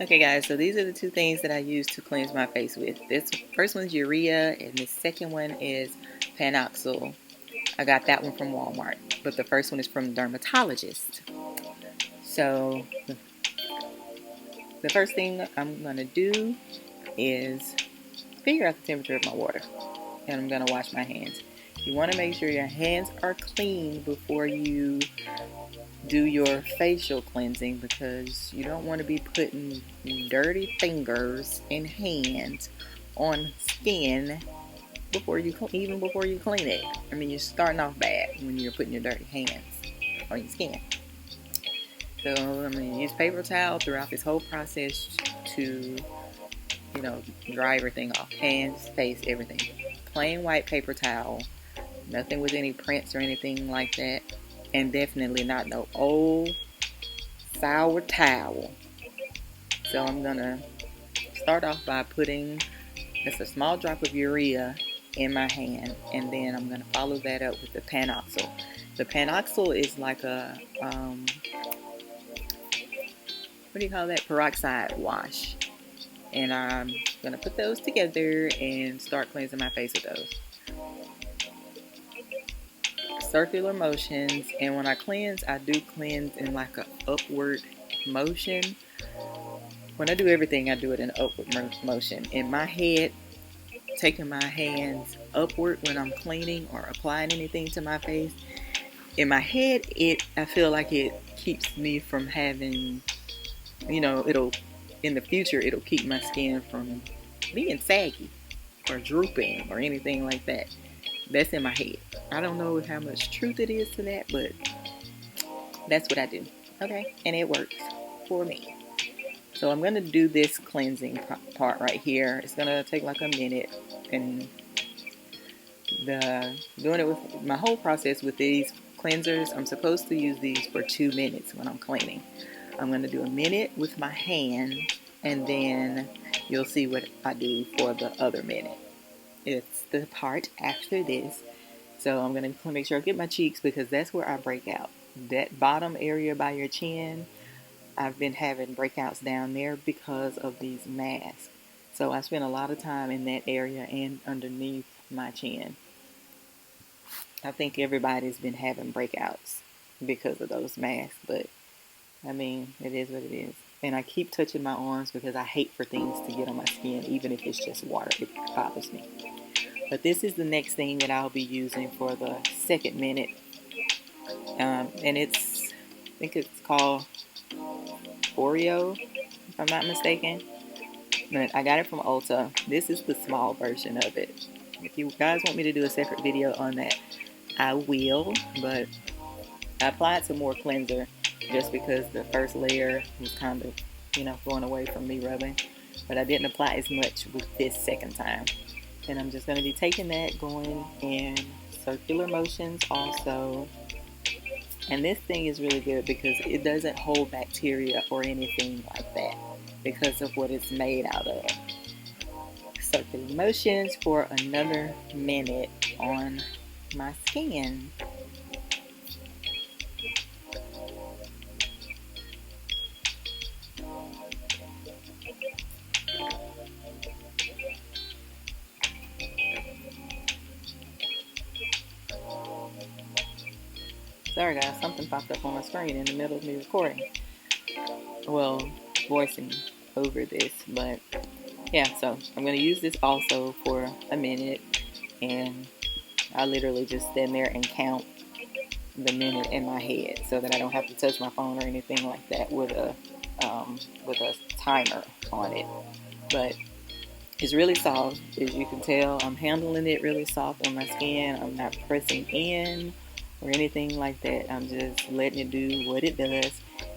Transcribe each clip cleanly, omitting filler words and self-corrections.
Okay guys, so these are the two things that I use to cleanse my face with. This first one's urea and the second one is panoxyl. I got that one from Walmart, but the first one is from the dermatologist. So the first thing I'm going to do is figure out the temperature of my water, and I'm going to wash my hands. You want to make sure your hands are clean before you do your facial cleansing, because you don't want to be putting dirty fingers and hands on skin even before you clean it. I mean, you're starting off bad when you're putting your dirty hands on your skin. So I'm going to use paper towel throughout this whole process to, dry everything off. Hands, face, everything. Plain white paper towel. Nothing with any prints or anything like that. And definitely not no old sour towel. So I'm going to start off by putting just a small drop of urea in my hand, and then I'm going to follow that up with the panoxyl. The panoxyl is like a peroxide wash, and I'm going to put those together and start cleansing my face with those. Circular motions, and when I cleanse, I do cleanse in like a upward motion. When I do everything, I do it in an upward motion. In my head, taking my hands upward when I'm cleaning or applying anything to my face, in my head, I feel like it keeps me from having, in the future, it'll keep my skin from being saggy or drooping or anything like that. That's in my head. I don't know how much truth it is to that, but that's what I do. Okay? And it works for me. So I'm going to do this cleansing part right here. It's going to take like a minute. And doing it with my whole process with these cleansers, I'm supposed to use these for 2 minutes when I'm cleaning. I'm going to do a minute with my hand, and then you'll see what I do for the other minute. It's the part after this. So I'm going to make sure I get my cheeks, because that's where I break out. That bottom area by your chin, I've been having breakouts down there because of these masks. So I spend a lot of time in that area and underneath my chin. I think everybody's been having breakouts because of those masks, but I mean, it is what it is. And I keep touching my arms because I hate for things to get on my skin, even if it's just water. It bothers me. But this is the next thing that I'll be using for the second minute. And I think it's called Oreo, if I'm not mistaken. But I got it from Ulta. This is the small version of it. If you guys want me to do a separate video on that, I will. But I applied some more cleanser just because the first layer was kind of, going away from me rubbing. But I didn't apply as much with this second time. And I'm just going to be taking that, going in circular motions also. And this thing is really good because it doesn't hold bacteria or anything like that because of what it's made out of. Circular motions for another minute on my skin. Sorry guys, something popped up on my screen in the middle of me recording. Well, voicing over this, but yeah, so I'm going to use this also for a minute, and I literally just stand there and count the minute in my head so that I don't have to touch my phone or anything like that with a timer on it. But it's really soft, as you can tell. I'm handling it really soft on my skin. I'm not pressing in or anything like that. I'm just letting it do what it does.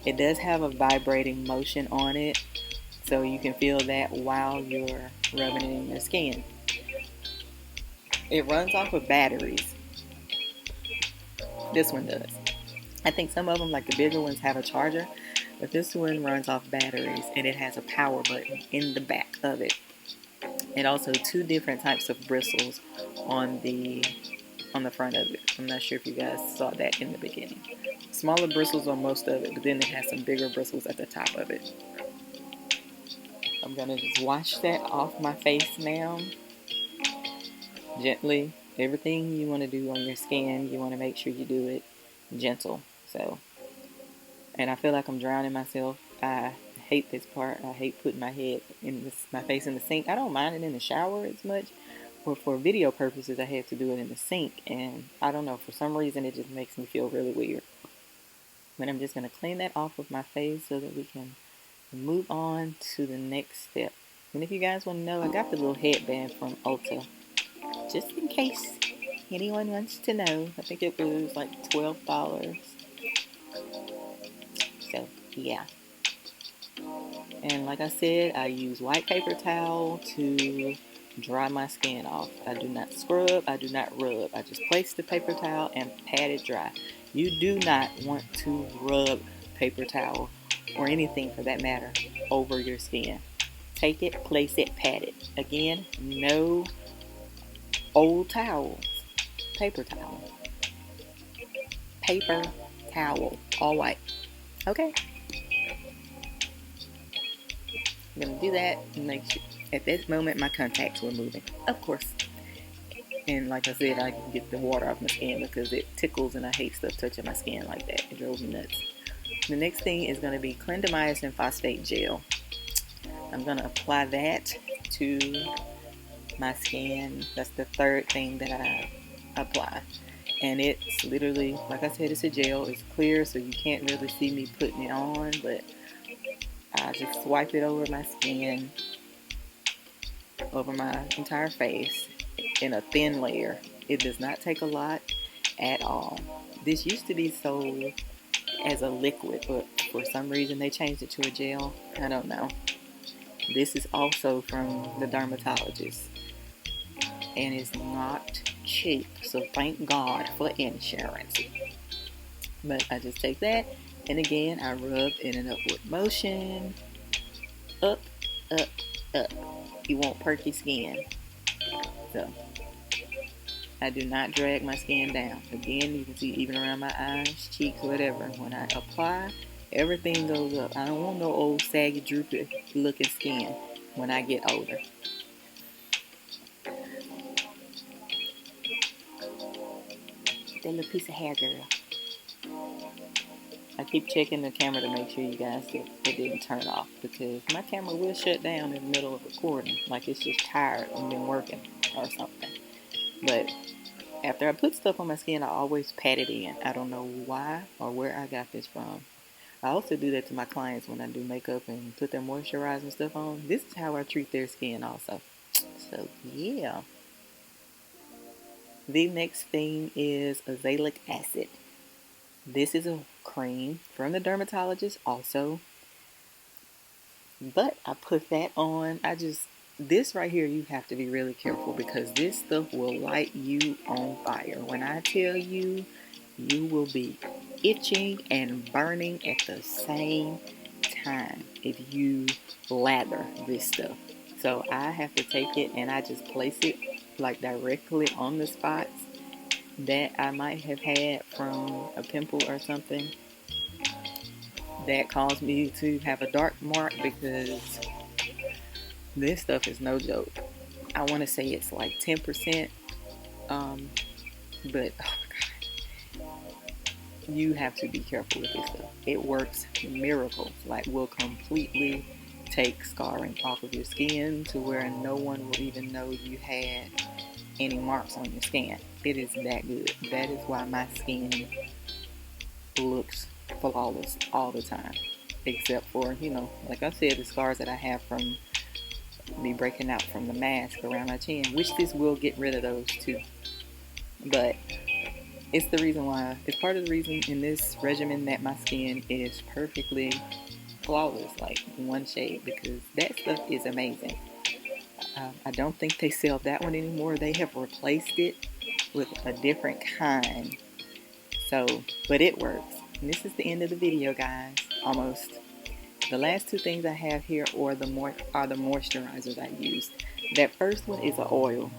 It does have a vibrating motion on it, so you can feel that while you're rubbing it in your skin. It runs off of batteries. This one does. I think some of them, like the bigger ones, have a charger, but this one runs off batteries, and it has a power button in the back of it. And also 2 different types of bristles on the front of it. I'm not sure if you guys saw that in the beginning. Smaller bristles on most of it, but then it has some bigger bristles at the top of it. I'm going to just wash that off my face now. Gently. Everything you want to do on your skin, you want to make sure you do it gentle. So, and I feel like I'm drowning myself. I hate this part. I hate putting my face in the sink. I don't mind it in the shower as much, but for video purposes, I have to do it in the sink. And I don't know, for some reason, it just makes me feel really weird. But I'm just going to clean that off of my face so that we can move on to the next step. And if you guys want to know, I got the little headband from Ulta, just in case anyone wants to know. I think it was like $12. So, yeah. And like I said, I use white paper towel to dry my skin off. I do not scrub, I do not rub. I just place the paper towel and pat it dry. You do not want to rub paper towel, or anything for that matter, over your skin. Take it, place it, pat it. Again, no old towels. Paper towel. Paper towel. All white. Okay? I'm going to do that and make sure. At this moment, my contacts were moving. Of course. And like I said, I can get the water off my skin because it tickles and I hate stuff touching my skin like that. It drove me nuts. The next thing is going to be clindamycin phosphate gel. I'm going to apply that to my skin. That's the third thing that I apply. And it's literally, like I said, it's a gel. It's clear, so you can't really see me putting it on, but I just swipe it over my skin, over my entire face in a thin layer. It does not take a lot at all. This used to be sold as a liquid, but for some reason they changed it to a gel. I don't know. This is also from the dermatologist, and it's not cheap, so thank God for insurance. But I just take that, and again I rub in an upward motion, up, up, up. You want perky skin. So I do not drag my skin down. Again, you can see even around my eyes, cheeks, whatever. When I apply, everything goes up. I don't want no old saggy, droopy looking skin when I get older. That little piece of hair, girl. I keep checking the camera to make sure you guys that it didn't turn off, because my camera will shut down in the middle of recording, like it's just tired and been working or something. But after I put stuff on my skin, I always pat it in. I don't know why or where I got this from. I also do that to my clients when I do makeup and put their moisturizing stuff on. This is how I treat their skin also. So yeah. The next thing is azelaic acid. This is a cream from the dermatologist also. But I put that on. This right here, you have to be really careful because this stuff will light you on fire. When I tell you, you will be itching and burning at the same time if you lather this stuff. So I have to take it and I just place it like directly on the spots that I might have had from a pimple or something that caused me to have a dark mark, because this stuff is no joke. I want to say it's like 10%, but oh my God, you have to be careful with this stuff. It works miracles, like will completely take scarring off of your skin to where no one will even know you had any marks on your skin. It is that good. That is why my skin looks flawless all the time, except for, like I said, the scars that I have from me breaking out from the mask around my chin, which this will get rid of those too. But it's part of the reason in this regimen that my skin is perfectly flawless, like one shade, because that stuff is amazing. I don't think they sell that one anymore. They have replaced it with a different kind. So, but it works. And this is the end of the video, guys. Almost. The last two things I have here are the moisturizers I used. That first one is an oil.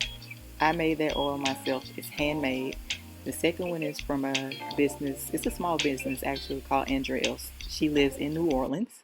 I made that oil myself. It's handmade. The second one is from a business. It's a small business actually called Andrelles. She lives in New Orleans.